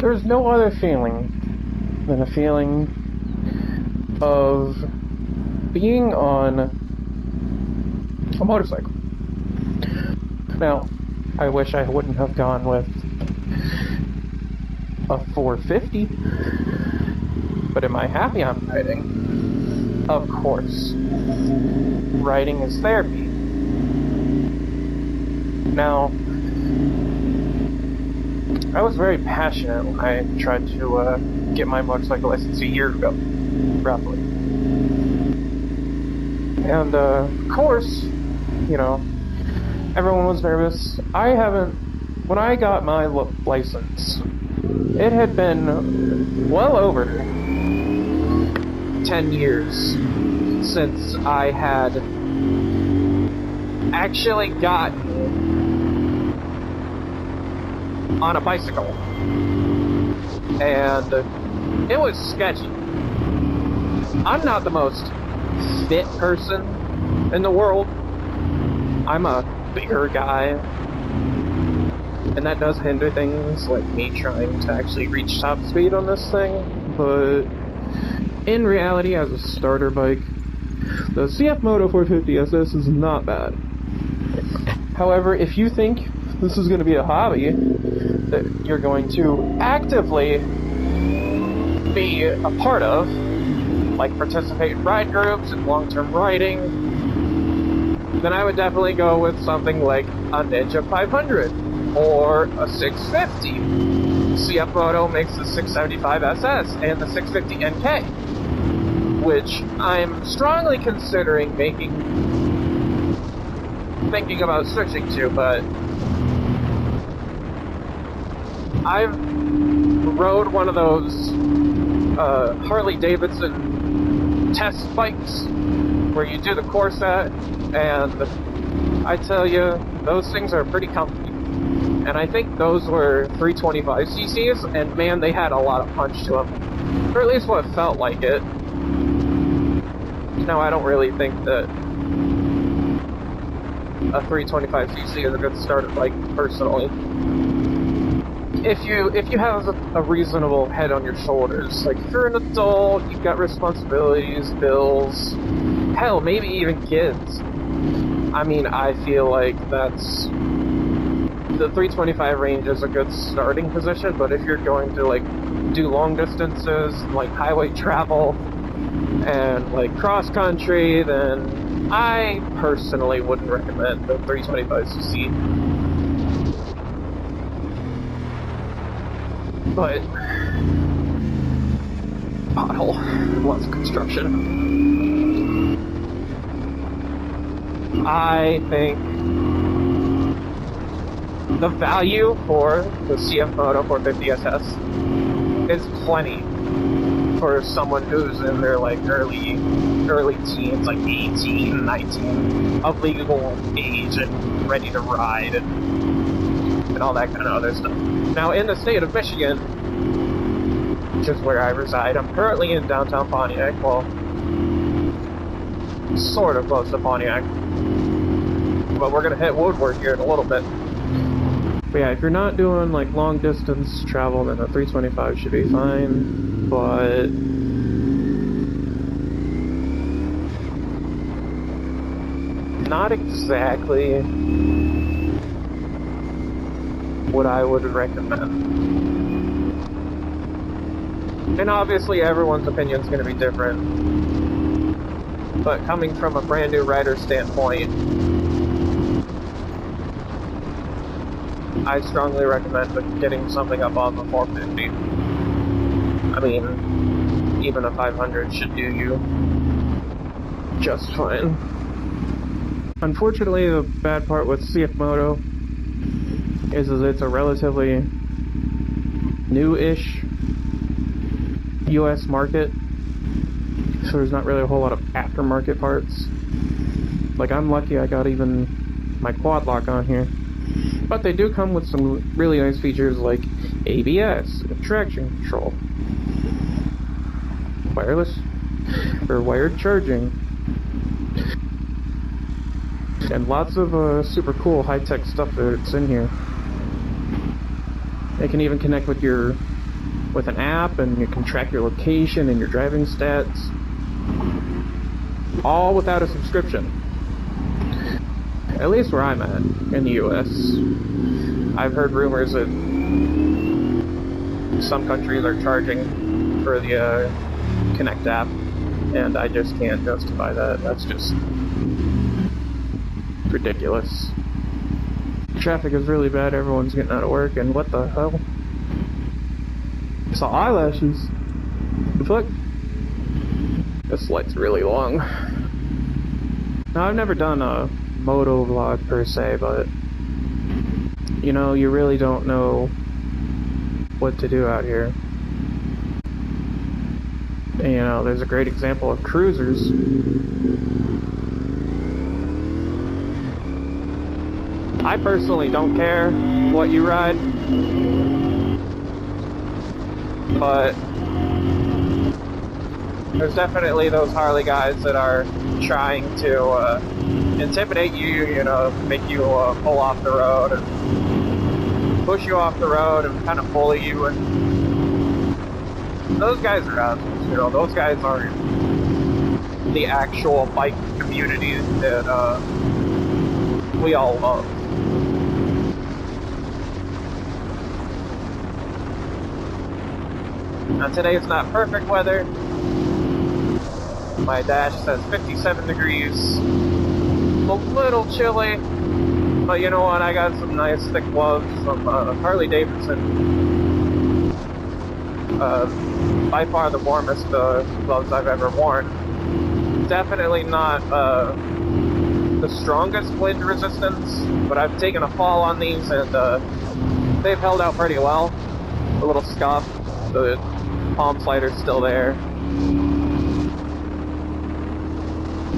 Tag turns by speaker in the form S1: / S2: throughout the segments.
S1: There's no other feeling than a feeling of being on a motorcycle. Now, I wish I wouldn't have gone with a 450, but am I happy I'm riding? Of course. Riding is therapy. Now, I was very passionate when I tried to get my motorcycle license a year ago, roughly. And, of course, you know, everyone was nervous. When I got my license, it had been well over 10 years since I had actually gotten on a bicycle. And it was sketchy. I'm not the most fit person in the world. I'm a bigger guy, and that does hinder things like me trying to actually reach top speed on this thing. But in reality, as a starter bike, the cfmoto 450 SS is not bad. However, if you think this is going to be a hobby that you're going to actively be a part of, like participate in ride groups and long-term riding, then I would definitely go with something like a Ninja 500 or a 650. cfmoto makes the 675 SS and the 650 NK, which I'm strongly considering thinking about switching to, but I've rode one of those Harley Davidson test bikes where you do the course at, and I tell you, those things are pretty comfy. And I think those were 325cc's, and man, they had a lot of punch to them. Or at least what felt like it. Now, I don't really think that a 325cc is a good starter bike, personally. If you have a reasonable head on your shoulders, like if you're an adult, you've got responsibilities, bills, hell, maybe even kids. I mean, I feel like the 325 range is a good starting position, but if you're going to like do long distances, like highway travel, and like cross country, then I personally wouldn't recommend the 325cc. But pothole, lots of construction. I think the value for the cfmoto 450 SS is plenty for someone who's in their like early teens, like 18, 19, of legal age and ready to ride and all that kind of other stuff. Now, in the state of Michigan, which is where I reside, I'm currently in downtown Pontiac, well, sort of close to Pontiac, but we're gonna hit Woodward here in a little bit. But yeah, if you're not doing like long distance travel, then a 325 should be fine, but not exactly what I would recommend. And obviously everyone's opinion is going to be different, but coming from a brand new rider standpoint, I strongly recommend getting something above a 450. I mean, even a 500 should do you just fine. Unfortunately, the bad part with cfmoto is it's a relatively new-ish US market, so there's not really a whole lot of aftermarket parts. Like, I'm lucky I got even my quad lock on here. But they do come with some really nice features like ABS, traction control, wireless or wired charging, and lots of super cool high-tech stuff that's in here. It can even connect with your with an app, and you can track your location and your driving stats, all without a subscription. At least where I'm at in the US. I've heard rumors that some countries are charging for the Connect app, and I just can't justify that. That's just ridiculous. Traffic is really bad, everyone's getting out of work, and what the hell? I saw eyelashes. The fuck? This light's really long. Now, I've never done a moto vlog per se, but you know, you really don't know what to do out here. And, you know, there's a great example of cruisers. I personally don't care what you ride, but there's definitely those Harley guys that are trying to intimidate you, you know, make you pull off the road and push you off the road and kind of bully you. And those guys are assholes, you know. Those guys aren't the actual bike community that we all love. Now, today it's not perfect weather. My dash says 57 degrees. A little chilly, but you know what? I got some nice thick gloves from Harley Davidson. By far the warmest gloves I've ever worn. Definitely not the strongest wind resistance, but I've taken a fall on these and they've held out pretty well. A little scuff, the palm slider's still there.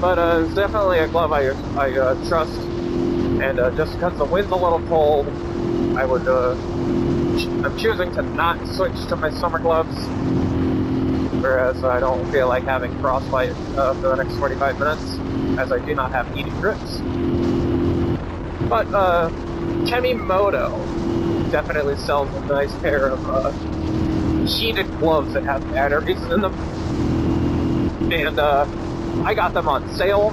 S1: But it's definitely a glove I trust, and just because the wind's a little cold, I'm choosing to not switch to my summer gloves, whereas I don't feel like having frostbite for the next 45 minutes, as I do not have heated grips. But cfmoto definitely sells a nice pair of heated gloves that have batteries in them, and I got them on sale,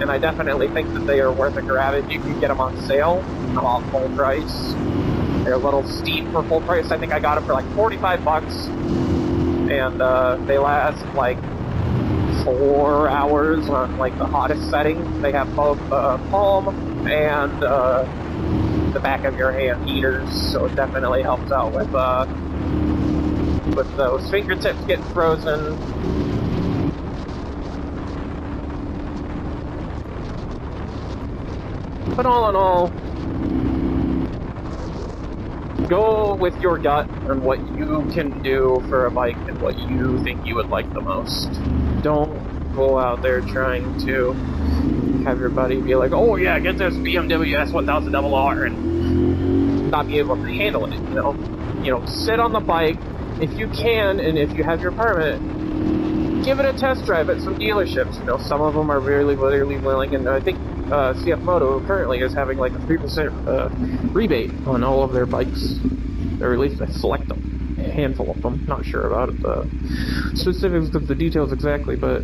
S1: and I definitely think that they are worth a grab if you can get them on sale. I'm off full price. They're a little steep for full price. I think I got them for like 45 bucks, and they last like 4 hours on like the hottest setting. They have both palm and the back of your hand heaters, so it definitely helps out with those fingertips getting frozen. But all in all, go with your gut on what you can do for a bike and what you think you would like the most. Don't go out there trying to have your buddy be like, oh yeah, get this BMW S1000RR and not be able to handle it, you know? You know, sit on the bike if you can, and if you have your permit, give it a test drive at some dealerships. You know, some of them are really willing, and I think cfmoto currently is having like a 3% rebate on all of their bikes, or at least a select them, a handful of them. Not sure about the specifics of the details exactly, but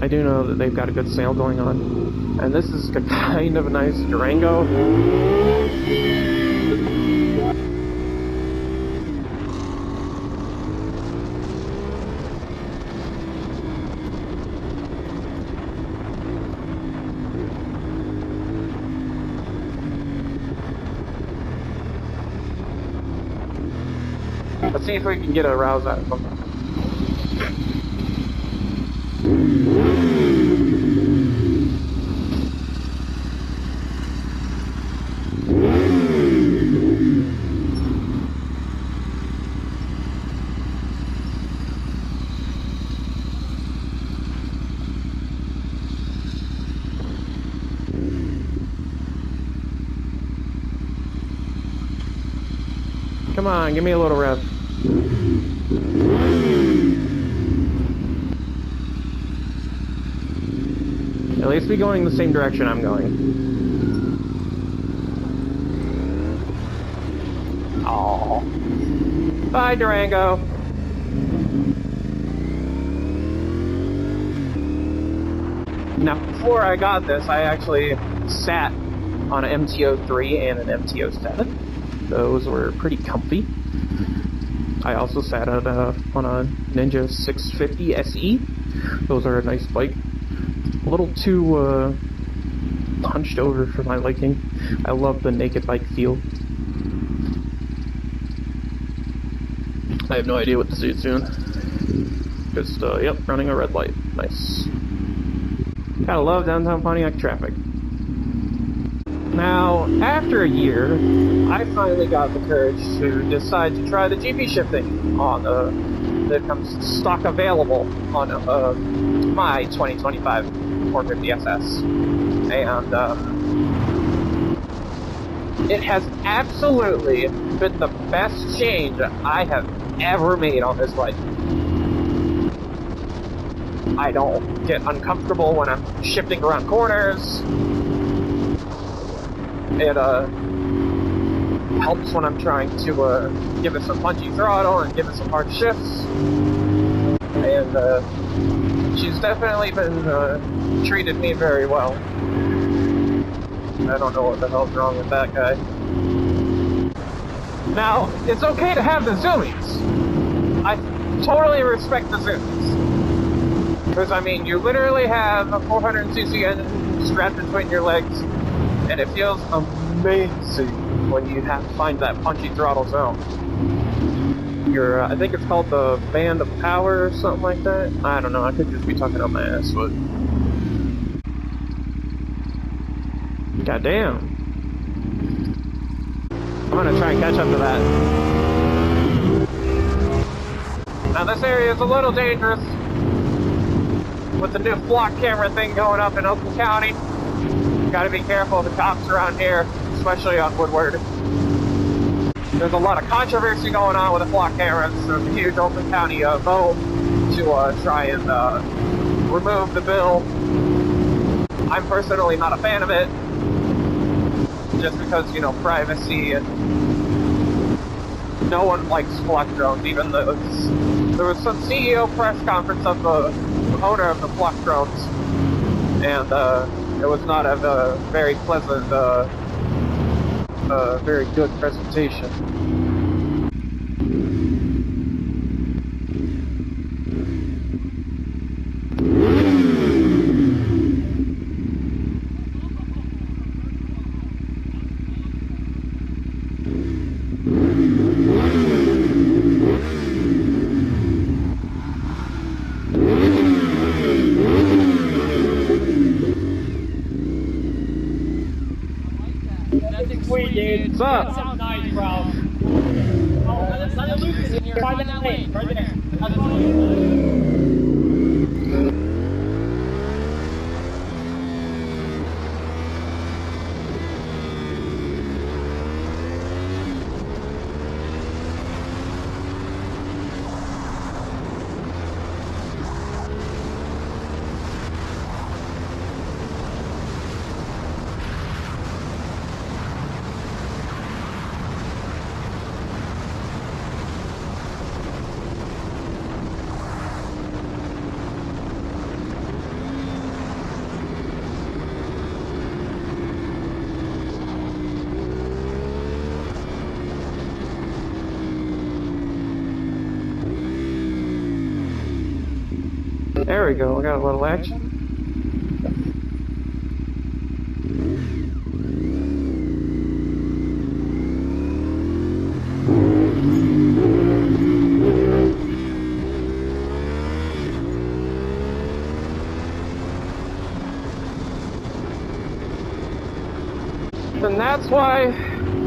S1: I do know that they've got a good sale going on. And this is a kind of a nice Durango. Let's see if we can get a rouse out of them. Come on, give me a little rev. At least be going the same direction I'm going. Oh, bye, Durango. Now, before I got this, I actually sat on an MTO3 and an MTO7. Those were pretty comfy. I also sat on a Ninja 650 SE. Those are a nice bike. A little too hunched over for my liking. I love the naked bike feel. I have no idea what to see soon. Just, yep, running a red light. Nice. Gotta love downtown Pontiac traffic. Now, after a year, I finally got the courage to decide to try the GP shifting on that comes stock available on my 2025 450 SS. And it has absolutely been the best change I have ever made on this bike. I don't get uncomfortable when I'm shifting around corners. It helps when I'm trying to give it some punchy throttle and give it some hard shifts. And she's definitely been treated me very well. I don't know what the hell's wrong with that guy. Now, it's okay to have the zoomies. I totally respect the zoomies. Because, I mean, you literally have a 400cc engine strapped between your legs, and it feels amazing when you have to find that punchy throttle zone. I think it's called the Band of Power or something like that. I don't know, I could just be talking on my ass, but... Goddamn. I'm gonna try and catch up to that. Now this area is a little dangerous with the new flock camera thing going up in Oakland County. Gotta be careful of the cops around here, especially on Woodward. There's a lot of controversy going on with the flock cameras. There's a huge Oakland County vote to try and remove the bill. I'm personally not a fan of it, just because, you know, privacy, and no one likes flock drones. Even though there was some CEO press conference of the owner of the flock drones, and it was not a very pleasant, very good presentation.
S2: Sweet, dude.
S1: What's up?
S2: That sounds nice, bro. Oh, another loop is in here. Find that lane, right there.
S1: There we go, we got a little action. And that's why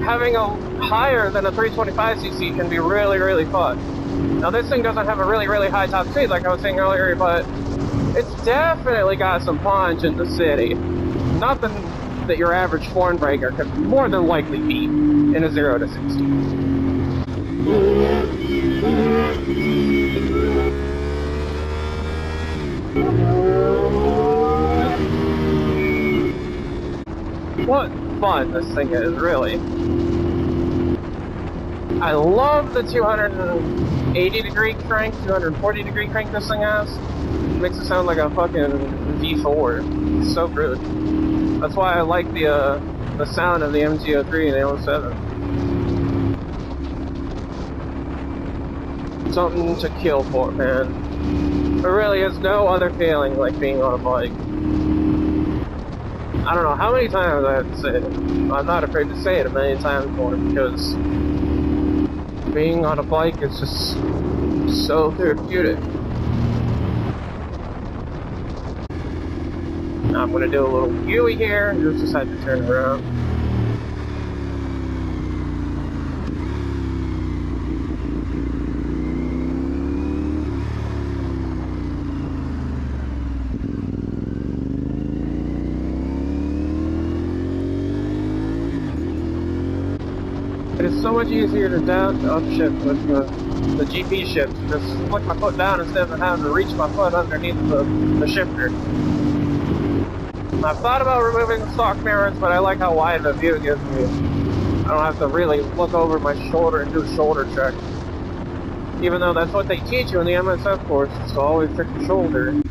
S1: having a higher than a 325cc can be really, really fun. Now this thing doesn't have a really, really high top speed like I was saying earlier, but it's definitely got some punch in the city. Nothing that your average foreign breaker could more than likely beat in a 0 to 60. What fun this thing is, really. I love the 280-degree crank, 240-degree crank this thing has. It makes it sound like a fucking V4. It's so good. That's why I like the sound of the MT-03 and the 07. Something to kill for, man. There really is no other feeling like being on a bike. I don't know how many times I have to say it. I'm not afraid to say it a million times more, because being on a bike is just so therapeutic. I'm gonna do a little Huey here, and just decide to turn around. It is so much easier to upshift with the GP shift. Just flick my foot down instead of having to reach my foot underneath the shifter. I've thought about removing the stock mirrors, but I like how wide the view gives me. I don't have to really look over my shoulder and do a shoulder check. Even though that's what they teach you in the MSF course, is to always check your shoulder.